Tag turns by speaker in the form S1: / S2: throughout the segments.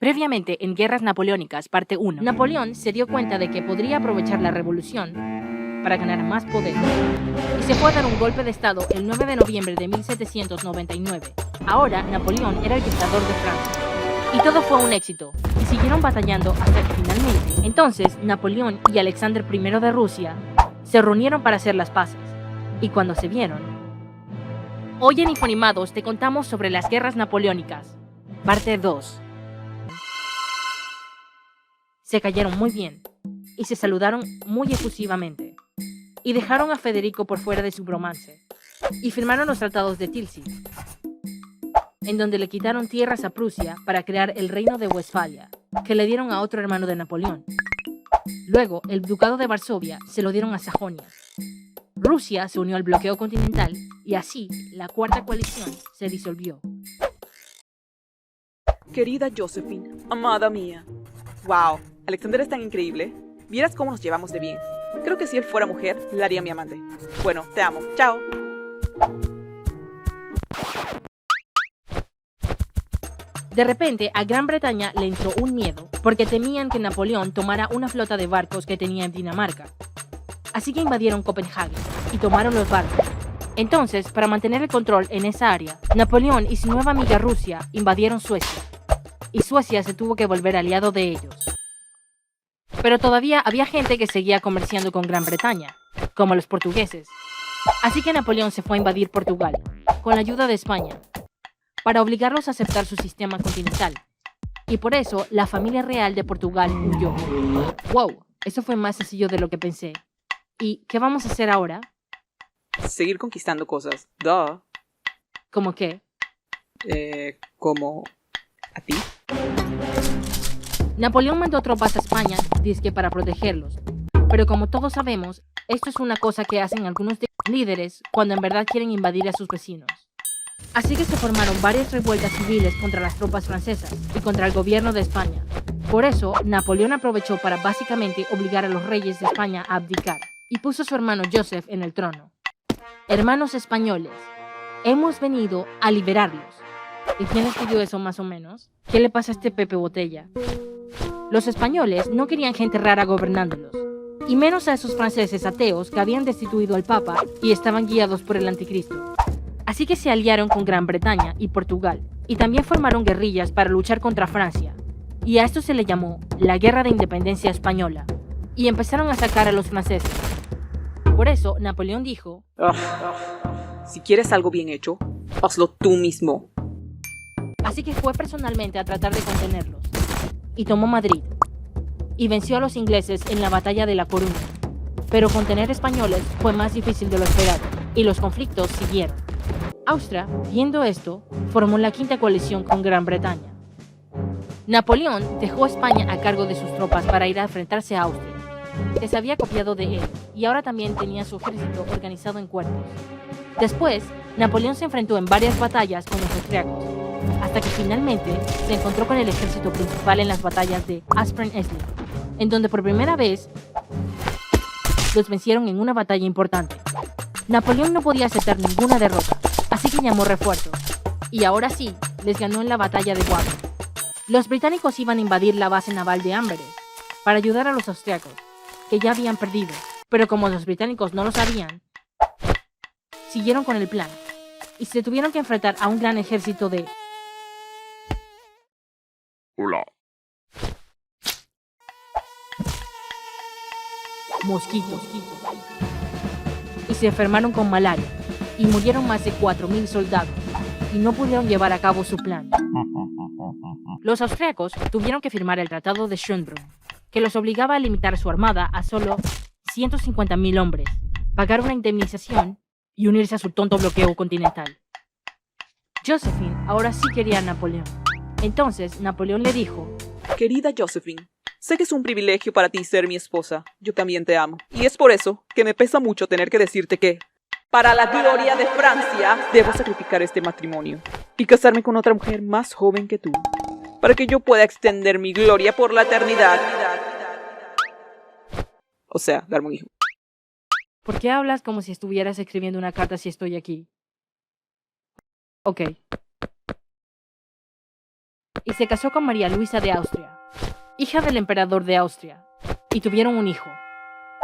S1: Previamente, en Guerras Napoleónicas, parte 1, Napoleón se dio cuenta de que podría aprovechar la revolución para ganar más poder, y se fue a dar un golpe de estado el 9 de noviembre de 1799. Ahora, Napoleón era el dictador de Francia, y todo fue un éxito, y siguieron batallando hasta que finalmente, entonces, Napoleón y Alexander I de Rusia se reunieron para hacer las paces, y cuando se vieron, hoy en Infonimados te contamos sobre las Guerras Napoleónicas, parte 2. Se cayeron muy bien, y se saludaron muy efusivamente, y dejaron a Federico por fuera de su bromance, y firmaron los tratados de Tilsit, en donde le quitaron tierras a Prusia para crear el reino de Westfalia, que le dieron a otro hermano de Napoleón. Luego, el ducado de Varsovia se lo dieron a Sajonia. Rusia se unió al bloqueo continental, y así, la cuarta coalición se disolvió.
S2: Querida Josephine, amada mía. Wow, Alexander es tan increíble. Vieras cómo nos llevamos de bien. Creo que si él fuera mujer, la haría mi amante. Bueno, te amo. Chao.
S1: De repente, a Gran Bretaña le entró un miedo, porque temían que Napoleón tomara una flota de barcos que tenía en Dinamarca. Así que invadieron Copenhague y tomaron los barcos. Entonces, para mantener el control en esa área, Napoleón y su nueva amiga Rusia invadieron Suecia, y Suecia se tuvo que volver aliado de ellos. Pero todavía había gente que seguía comerciando con Gran Bretaña, como los portugueses. Así que Napoleón se fue a invadir Portugal, con la ayuda de España, para obligarlos a aceptar su sistema continental. Y por eso, la familia real de Portugal huyó. ¡Wow! Eso fue más sencillo de lo que pensé. ¿Y qué vamos a hacer ahora?
S2: Seguir conquistando cosas. Duh.
S1: ¿Cómo qué?
S2: Como... ¿A ti?
S1: Napoleón mandó tropas a España, dizque para protegerlos. Pero como todos sabemos, esto es una cosa que hacen algunos líderes cuando en verdad quieren invadir a sus vecinos. Así que se formaron varias revueltas civiles contra las tropas francesas y contra el gobierno de España. Por eso, Napoleón aprovechó para básicamente obligar a los reyes de España a abdicar y puso a su hermano Joseph en el trono. Hermanos españoles, hemos venido a liberarlos. ¿Y quién escribió eso más o menos? ¿Qué le pasa a este Pepe Botella? Los españoles no querían gente rara gobernándolos, y menos a esos franceses ateos que habían destituido al Papa y estaban guiados por el Anticristo. Así que se aliaron con Gran Bretaña y Portugal, y también formaron guerrillas para luchar contra Francia. Y a esto se le llamó la Guerra de Independencia Española, y empezaron a sacar a los franceses. Por eso, Napoleón dijo:
S2: Si quieres algo bien hecho, hazlo tú mismo.
S1: Así que fue personalmente a tratar de contenerlos, y tomó Madrid, y venció a los ingleses en la batalla de La Coruña. Pero contener españoles fue más difícil de lo esperado, y los conflictos siguieron. Austria, viendo esto, formó la quinta coalición con Gran Bretaña. Napoleón dejó a España a cargo de sus tropas para ir a enfrentarse a Austria, que se había copiado de él, y ahora también tenía su ejército organizado en cuerpos. Después, Napoleón se enfrentó en varias batallas con los austriacos, hasta que finalmente se encontró con el ejército principal en las batallas de Aspern-Essling, en donde por primera vez los vencieron en una batalla importante. Napoleón no podía aceptar ninguna derrota, así que llamó refuerzos, y ahora sí, les ganó en la batalla de Wagram. Los británicos iban a invadir la base naval de Amberes para ayudar a los austriacos, que ya habían perdido, pero como los británicos no lo sabían, siguieron con el plan, y se tuvieron que enfrentar a un gran ejército de...
S3: Hola.
S1: mosquitos. Y se enfermaron con malaria, y murieron más de 4.000 soldados, y no pudieron llevar a cabo su plan. Los austriacos tuvieron que firmar el Tratado de Schönbrunn, que los obligaba a limitar su armada a solo 150.000 hombres, pagar una indemnización y unirse a su tonto bloqueo continental. Josephine ahora sí quería a Napoleón. Entonces Napoleón le dijo:
S2: Querida Josephine, sé que es un privilegio para ti ser mi esposa. Yo también te amo. Y es por eso que me pesa mucho tener que decirte que, para la gloria de Francia, debo sacrificar este matrimonio y casarme con otra mujer más joven que tú, para que yo pueda extender mi gloria por la eternidad. O sea, darme un hijo.
S1: ¿Por qué hablas como si estuvieras escribiendo una carta si estoy aquí? Ok. y se casó con María Luisa de Austria, hija del emperador de Austria, y tuvieron un hijo.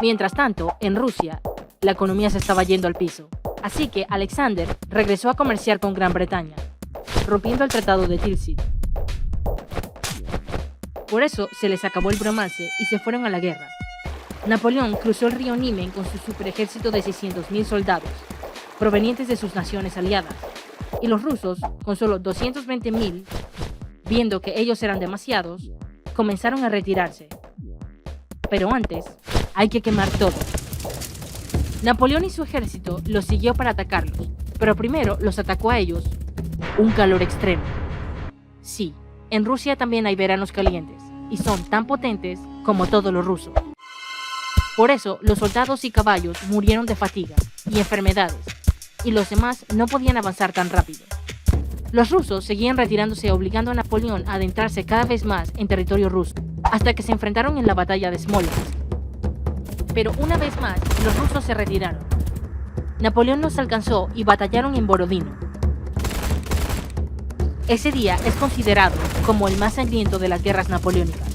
S1: Mientras tanto, en Rusia, la economía se estaba yendo al piso, así que Alexander regresó a comerciar con Gran Bretaña, rompiendo el Tratado de Tilsit. Por eso se les acabó el bromance y se fueron a la guerra. Napoleón cruzó el río Niemen con su superejército de 600.000 soldados, provenientes de sus naciones aliadas, y los rusos, con solo 220.000, viendo que ellos eran demasiados, comenzaron a retirarse. Pero antes, hay que quemar todo. Napoleón y su ejército los siguió para atacarlos, pero primero los atacó a ellos. Un calor extremo. Sí, en Rusia también hay veranos calientes, y son tan potentes como todo lo ruso. Por eso, los soldados y caballos murieron de fatiga y enfermedades, y los demás no podían avanzar tan rápido. Los rusos seguían retirándose, obligando a Napoleón a adentrarse cada vez más en territorio ruso, hasta que se enfrentaron en la batalla de Smolensk. Pero una vez más, los rusos se retiraron. Napoleón los alcanzó y batallaron en Borodino. Ese día es considerado como el más sangriento de las guerras napoleónicas.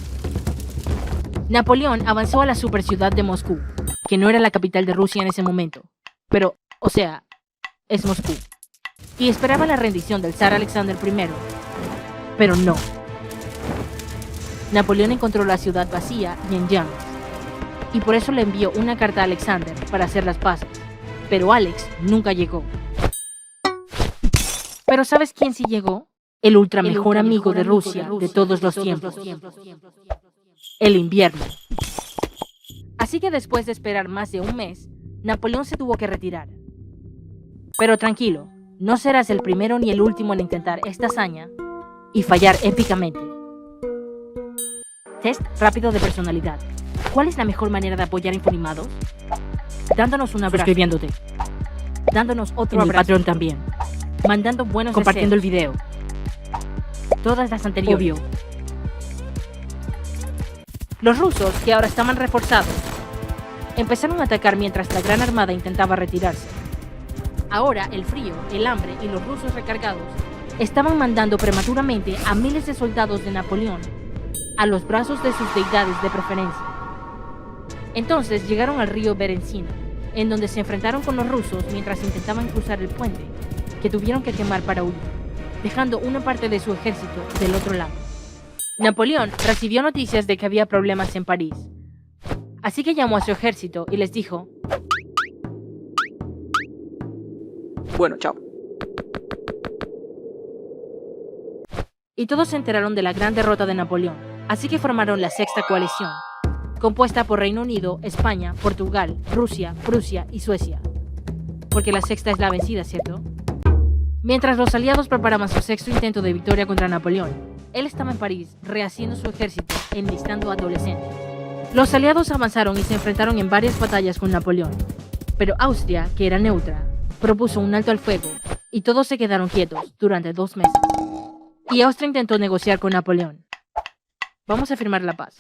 S1: Napoleón avanzó a la superciudad de Moscú, que no era la capital de Rusia en ese momento, pero, o sea, es Moscú, y esperaba la rendición del zar Alexander I, pero no. Napoleón encontró la ciudad vacía y en llamas, y por eso le envió una carta a Alexander para hacer las paces, pero Alex nunca llegó. ¿Pero sabes quién sí llegó? El ultra mejor amigo de Rusia de todos los tiempos. El invierno. Así que después de esperar más de un mes, Napoleón se tuvo que retirar. Pero tranquilo, no serás el primero ni el último en intentar esta hazaña y fallar épicamente. Test rápido de personalidad. ¿Cuál es la mejor manera de apoyar a Infonimados? Dándonos un abrazo, suscribiéndote, dándonos otro abrazo, Patreon también, mandando buenos compartiendo deseos, el video, todas las anteriores. Obvio. Los rusos, que ahora estaban reforzados, empezaron a atacar mientras la gran armada intentaba retirarse. Ahora el frío, el hambre y los rusos recargados estaban mandando prematuramente a miles de soldados de Napoleón a los brazos de sus deidades de preferencia. Entonces llegaron al río Berezina, en donde se enfrentaron con los rusos mientras intentaban cruzar el puente, que tuvieron que quemar para huir, dejando una parte de su ejército del otro lado. Napoleón recibió noticias de que había problemas en París, así que llamó a su ejército y les dijo:
S2: Bueno, chao.
S1: Y todos se enteraron de la gran derrota de Napoleón, así que formaron la Sexta Coalición, compuesta por Reino Unido, España, Portugal, Rusia, Prusia y Suecia. Porque la sexta es la vencida, ¿cierto? Mientras los aliados preparaban su sexto intento de victoria contra Napoleón, él estaba en París rehaciendo su ejército, enlistando adolescentes. Los aliados avanzaron y se enfrentaron en varias batallas con Napoleón, pero Austria, que era neutra, propuso un alto al fuego y todos se quedaron quietos durante 2 meses. Y Austria intentó negociar con Napoleón. Vamos a firmar la paz.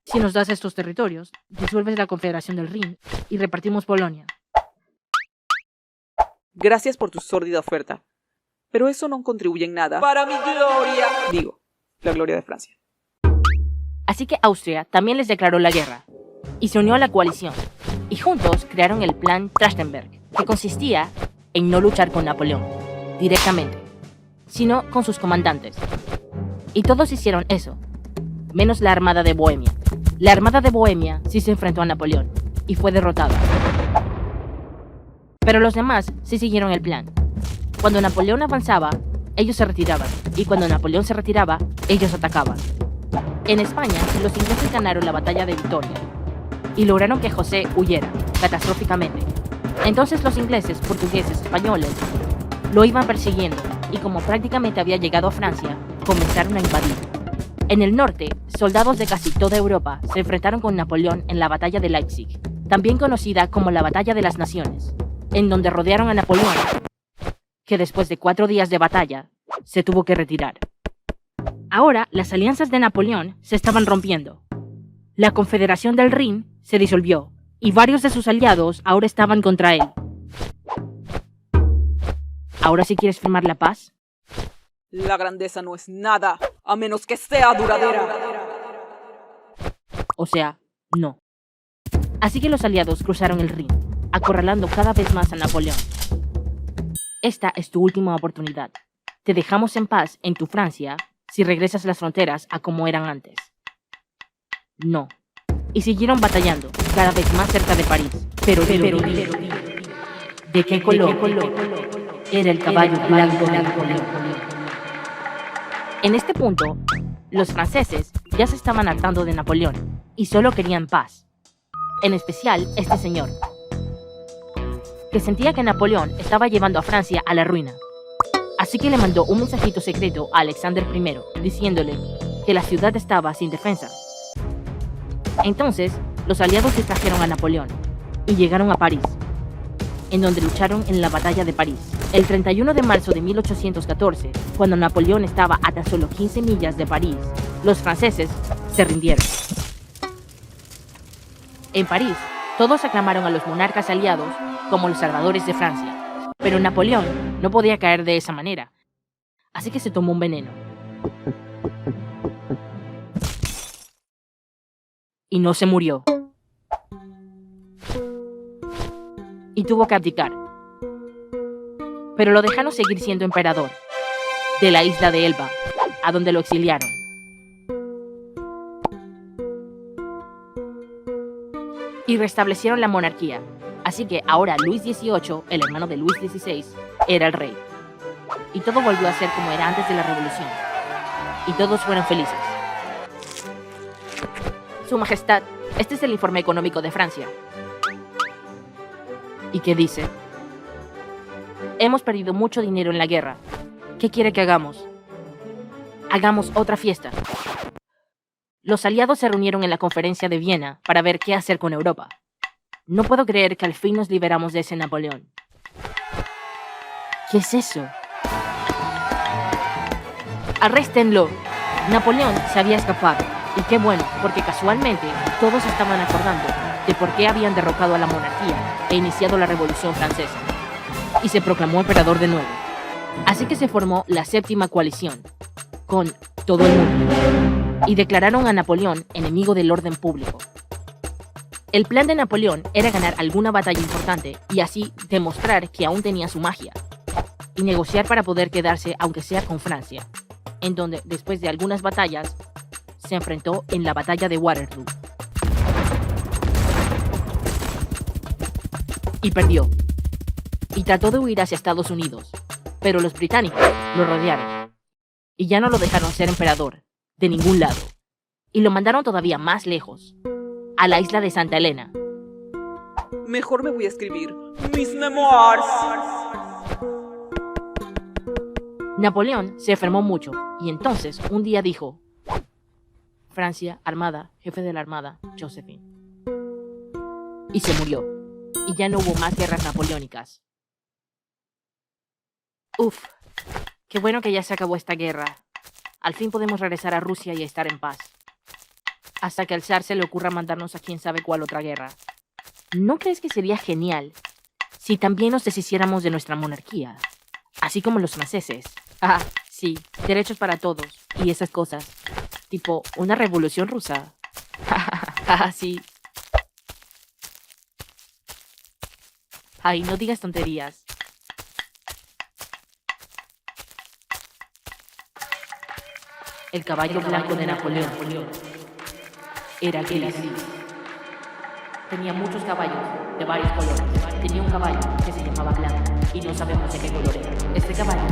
S1: Si nos das estos territorios, disuelves la Confederación del Rin y repartimos Polonia.
S2: Gracias por tu sórdida oferta, pero eso no contribuye en nada para mi gloria. Digo, la gloria de Francia.
S1: Así que Austria también les declaró la guerra y se unió a la coalición, y juntos crearon el Plan Trachtenberg, que consistía en no luchar con Napoleón directamente, sino con sus comandantes. Y todos hicieron eso, menos la Armada de Bohemia. La Armada de Bohemia sí se enfrentó a Napoleón y fue derrotada. Pero los demás sí siguieron el plan. Cuando Napoleón avanzaba, ellos se retiraban, y cuando Napoleón se retiraba, ellos atacaban. En España, los ingleses ganaron la batalla de Vitoria y lograron que José huyera, catastróficamente. Entonces los ingleses, portugueses, españoles lo iban persiguiendo, y como prácticamente había llegado a Francia, comenzaron a invadir. En el norte, soldados de casi toda Europa se enfrentaron con Napoleón en la batalla de Leipzig, también conocida como la Batalla de las Naciones, en donde rodearon a Napoleón, que después de 4 días de batalla, se tuvo que retirar. Ahora, las alianzas de Napoleón se estaban rompiendo. La Confederación del Rin se disolvió, y varios de sus aliados ahora estaban contra él. ¿Ahora sí quieres firmar la paz?
S2: La grandeza no es nada, a menos que sea duradera.
S1: O sea, no. Así que los aliados cruzaron el Rin, acorralando cada vez más a Napoleón. Esta es tu última oportunidad. Te dejamos en paz en tu Francia si regresas las fronteras a como eran antes. No. Y siguieron batallando, cada vez más cerca de París. Pero ¿de qué color era el caballo blanco de Napoleón? En este punto, los franceses ya se estaban hartando de Napoleón y solo querían paz. En especial este señor, que sentía que Napoleón estaba llevando a Francia a la ruina. Así que le mandó un mensajito secreto a Alexander I, diciéndole que la ciudad estaba sin defensa. Entonces, los aliados distrajeron a Napoleón y llegaron a París, en donde lucharon en la batalla de París. El 31 de marzo de 1814, cuando Napoleón estaba a tan solo 15 millas de París, los franceses se rindieron. En París, todos aclamaron a los monarcas aliados como los salvadores de Francia, pero Napoleón no podía caer de esa manera, así que se tomó un veneno. Y no se murió. Y tuvo que abdicar. Pero lo dejaron seguir siendo emperador de la isla de Elba, a donde lo exiliaron. Y restablecieron la monarquía. Así que ahora Luis XVIII, el hermano de Luis XVI, era el rey. Y todo volvió a ser como era antes de la revolución. Y todos fueron felices. Su Majestad, este es el informe económico de Francia. ¿Y qué dice? Hemos perdido mucho dinero en la guerra. ¿Qué quiere que hagamos? Hagamos otra fiesta. Los aliados se reunieron en la conferencia de Viena para ver qué hacer con Europa. No puedo creer que al fin nos liberamos de ese Napoleón. ¿Qué es eso? ¡Arréstenlo! Napoleón se había escapado. Y qué bueno, porque casualmente todos estaban acordando de por qué habían derrocado a la monarquía e iniciado la Revolución Francesa. Y se proclamó emperador de nuevo. Así que se formó la séptima coalición, con todo el mundo, y declararon a Napoleón enemigo del orden público. El plan de Napoleón era ganar alguna batalla importante y así demostrar que aún tenía su magia, y negociar para poder quedarse aunque sea con Francia, en donde después de algunas batallas se enfrentó en la batalla de Waterloo. Y perdió. Y trató de huir hacia Estados Unidos, pero los británicos lo rodearon y ya no lo dejaron ser emperador de ningún lado, y lo mandaron todavía más lejos, a la isla de Santa Elena.
S2: Mejor me voy a escribir mis memoirs.
S1: Napoleón se enfermó mucho y entonces un día dijo: Francia, Armada, jefe de la Armada, Josephine. Y se murió, y ya no hubo más guerras napoleónicas. Uf, qué bueno que ya se acabó esta guerra. Al fin podemos regresar a Rusia y estar en paz. Hasta que al zar se le ocurra mandarnos a quién sabe cuál otra guerra. ¿No crees que sería genial si también nos deshiciéramos de nuestra monarquía? Así como los franceses. Ah, sí, derechos para todos y esas cosas. Tipo, una revolución rusa. Sí. Ay, no digas tonterías. El caballo blanco de Napoleón era gris. Tenía muchos caballos de varios colores. Tenía un caballo que se llamaba blanco y no sabemos de qué color era. Este caballo,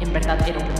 S1: en verdad, era un